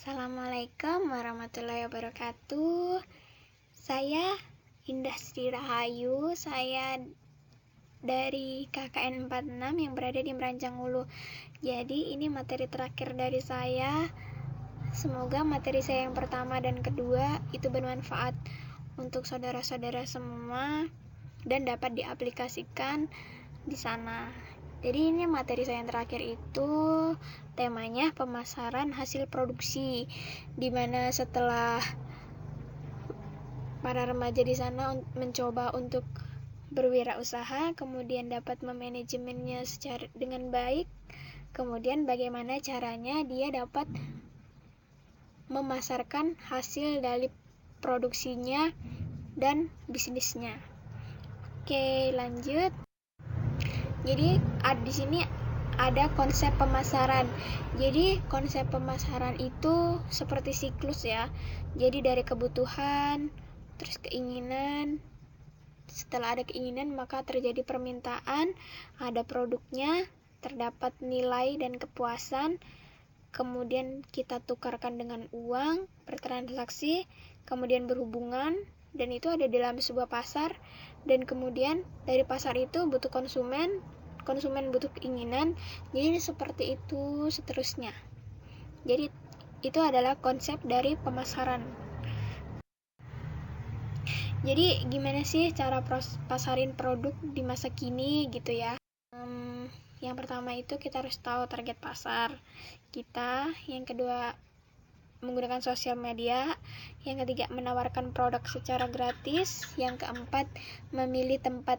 Assalamualaikum warahmatullahi wabarakatuh. Saya Indah Sri Rahayu. Saya dari KKN 46 yang berada di Merancang Ulu. Jadi ini materi terakhir dari saya. Semoga materi saya yang pertama dan kedua itu bermanfaat untuk saudara-saudara semua dan dapat diaplikasikan di sana. Jadi ini materi saya yang terakhir itu temanya pemasaran hasil produksi, dimana setelah para remaja di sana mencoba untuk berwirausaha, kemudian dapat memanajemennya dengan baik, kemudian bagaimana caranya dia dapat memasarkan hasil dari produksinya dan bisnisnya. Oke, lanjut. Jadi di sini ada konsep pemasaran. Jadi konsep pemasaran itu seperti siklus ya. Jadi dari kebutuhan, terus keinginan. Setelah ada keinginan maka terjadi permintaan, ada produknya, terdapat nilai dan kepuasan. Kemudian kita tukarkan dengan uang, bertransaksi, kemudian berhubungan, dan itu ada di dalam sebuah pasar. Dan kemudian dari pasar itu butuh konsumen butuh keinginan, jadi seperti itu seterusnya. Jadi itu adalah konsep dari pemasaran. Jadi gimana sih cara pasarin produk di masa kini gitu ya. Yang pertama itu kita harus tahu target pasar kita, yang kedua menggunakan sosial media, yang ketiga menawarkan produk secara gratis, yang keempat memilih tempat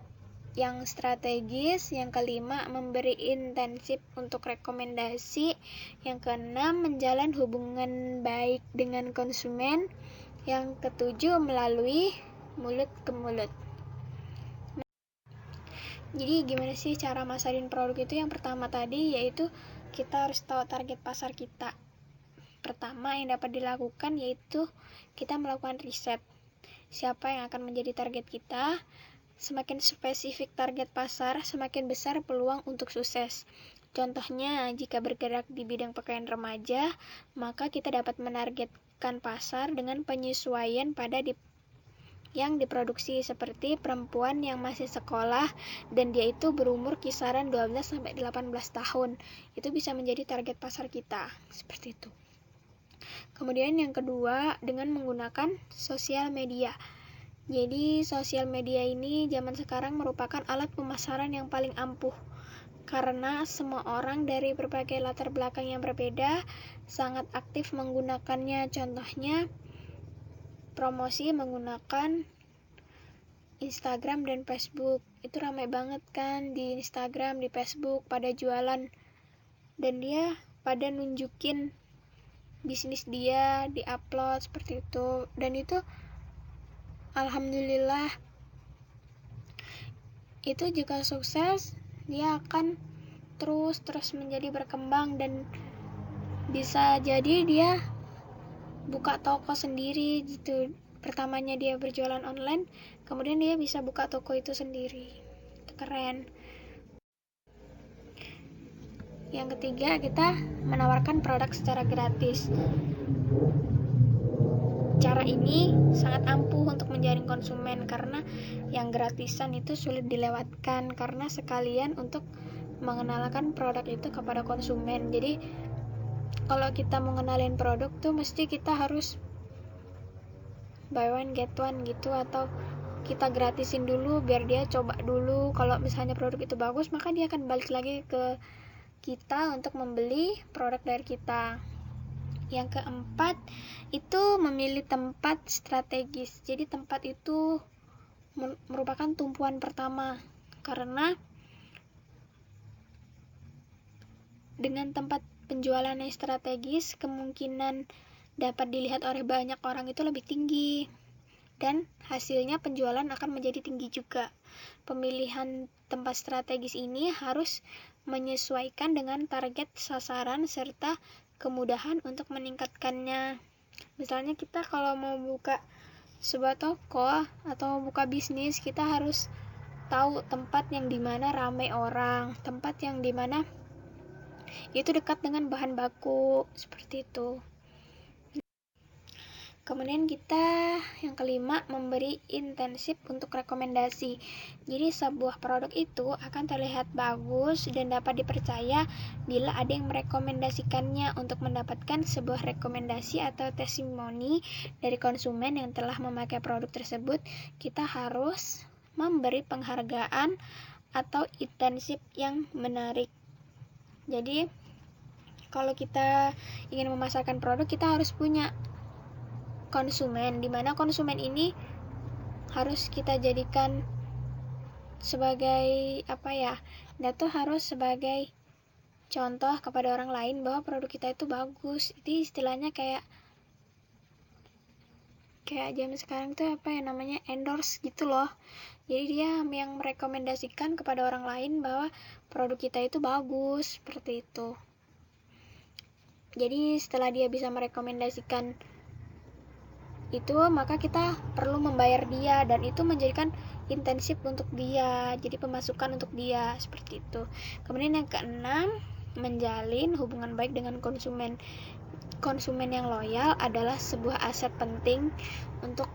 yang strategis, yang kelima memberi intensif untuk rekomendasi, yang keenam menjalin hubungan baik dengan konsumen, yang ketujuh melalui mulut ke mulut. Jadi gimana sih cara masarin produk itu? Yang pertama tadi yaitu kita harus tahu target pasar kita. Pertama yang dapat dilakukan yaitu kita melakukan riset. Siapa yang akan menjadi target kita? Semakin spesifik target pasar, semakin besar peluang untuk sukses. Contohnya, jika bergerak di bidang pakaian remaja, maka kita dapat menargetkan pasar dengan penyesuaian pada yang diproduksi, seperti perempuan yang masih sekolah dan dia itu berumur kisaran 12-18 tahun. Itu bisa menjadi target pasar kita, seperti itu. Kemudian yang kedua, dengan menggunakan sosial media. Jadi sosial media ini zaman sekarang merupakan alat pemasaran yang paling ampuh karena semua orang dari berbagai latar belakang yang berbeda sangat aktif menggunakannya. Contohnya promosi menggunakan Instagram dan Facebook. Itu ramai banget kan di Instagram, di Facebook pada jualan dan dia pada nunjukin bisnis dia, di-upload seperti itu. Dan itu alhamdulillah itu jika sukses dia akan terus menjadi berkembang dan bisa jadi dia buka toko sendiri gitu. Pertamanya dia berjualan online, kemudian dia bisa buka toko itu sendiri. Itu keren. Yang ketiga, kita menawarkan produk secara gratis. Cara ini sangat ampuh untuk menjaring konsumen karena yang gratisan itu sulit dilewatkan karena sekalian untuk mengenalkan produk itu kepada konsumen. Jadi kalau kita mengenalin produk tuh mesti kita harus buy one get one gitu, atau kita gratisin dulu biar dia coba dulu. Kalau misalnya produk itu bagus, maka dia akan balik lagi ke kita untuk membeli produk dari kita. Yang keempat itu memilih tempat strategis. Jadi tempat itu merupakan tumpuan pertama karena dengan tempat penjualan yang strategis kemungkinan dapat dilihat oleh banyak orang itu lebih tinggi dan hasilnya penjualan akan menjadi tinggi juga. Pemilihan tempat strategis ini harus menyesuaikan dengan target sasaran serta kemudahan untuk meningkatkannya. Misalnya kita kalau mau buka sebuah toko atau buka bisnis, kita harus tahu tempat yang dimana ramai orang, tempat yang dimana itu dekat dengan bahan baku, seperti itu. Kemudian kita yang kelima, memberi intensif untuk rekomendasi. Jadi sebuah produk itu akan terlihat bagus dan dapat dipercaya bila ada yang merekomendasikannya. Untuk mendapatkan sebuah rekomendasi atau testimoni dari konsumen yang telah memakai produk tersebut, kita harus memberi penghargaan atau intensif yang menarik. Jadi kalau kita ingin memasarkan produk, kita harus punya konsumen, dimana konsumen ini harus kita jadikan sebagai dia tuh harus sebagai contoh kepada orang lain bahwa produk kita itu bagus. Itu istilahnya kayak zaman sekarang tuh namanya endorse gitu loh. Jadi dia yang merekomendasikan kepada orang lain bahwa produk kita itu bagus, seperti itu. Jadi setelah dia bisa merekomendasikan itu, maka kita perlu membayar dia, dan itu menjadikan intensif untuk dia, jadi pemasukan untuk dia, seperti itu. Kemudian yang keenam, menjalin hubungan baik dengan konsumen. Konsumen yang loyal adalah sebuah aset penting untuk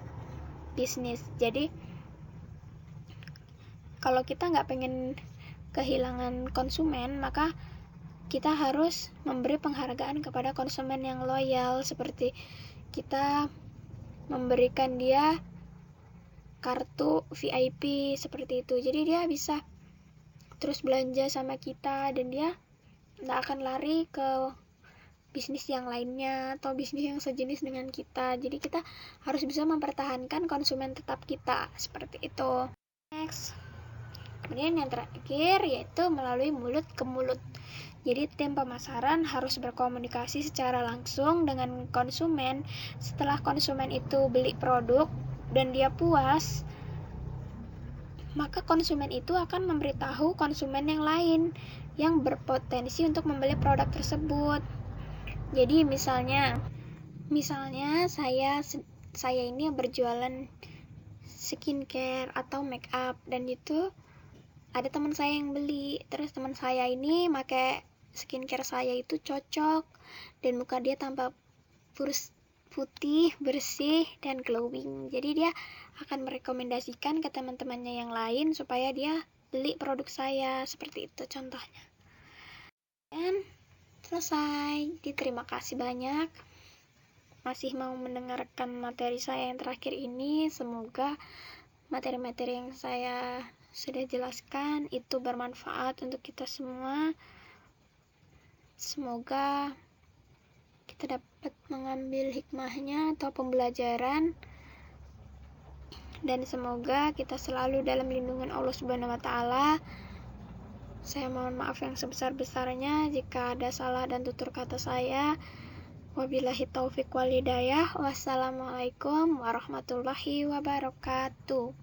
bisnis. Jadi kalau kita nggak pengen kehilangan konsumen, maka kita harus memberi penghargaan kepada konsumen yang loyal, seperti kita memberikan dia kartu VIP seperti itu. Jadi dia bisa terus belanja sama kita dan dia nggak akan lari ke bisnis yang lainnya atau bisnis yang sejenis dengan kita. Jadi kita harus bisa mempertahankan konsumen tetap kita, seperti itu. Next. Kemudian yang terakhir yaitu melalui mulut ke mulut. Jadi tim pemasaran harus berkomunikasi secara langsung dengan konsumen. Setelah konsumen itu beli produk dan dia puas, maka konsumen itu akan memberitahu konsumen yang lain yang berpotensi untuk membeli produk tersebut. Jadi misalnya saya ini berjualan skincare atau make up, dan itu ada teman saya yang beli, terus teman saya ini pakai skincare saya itu cocok dan muka dia tampak putih, bersih, dan glowing. Jadi dia akan merekomendasikan ke teman-temannya yang lain supaya dia beli produk saya, seperti itu contohnya. Dan selesai. Jadi terima kasih banyak masih mau mendengarkan materi saya yang terakhir ini. Semoga materi-materi yang saya sudah jelaskan itu bermanfaat untuk kita semua. Semoga kita dapat mengambil hikmahnya atau pembelajaran, dan semoga kita selalu dalam lindungan Allah Subhanahu wa Ta'ala. Saya mohon maaf yang sebesar-besarnya jika ada salah dan tutur kata saya. Wabillahi taufiq wal hidayah. Wassalamualaikum warahmatullahi wabarakatuh.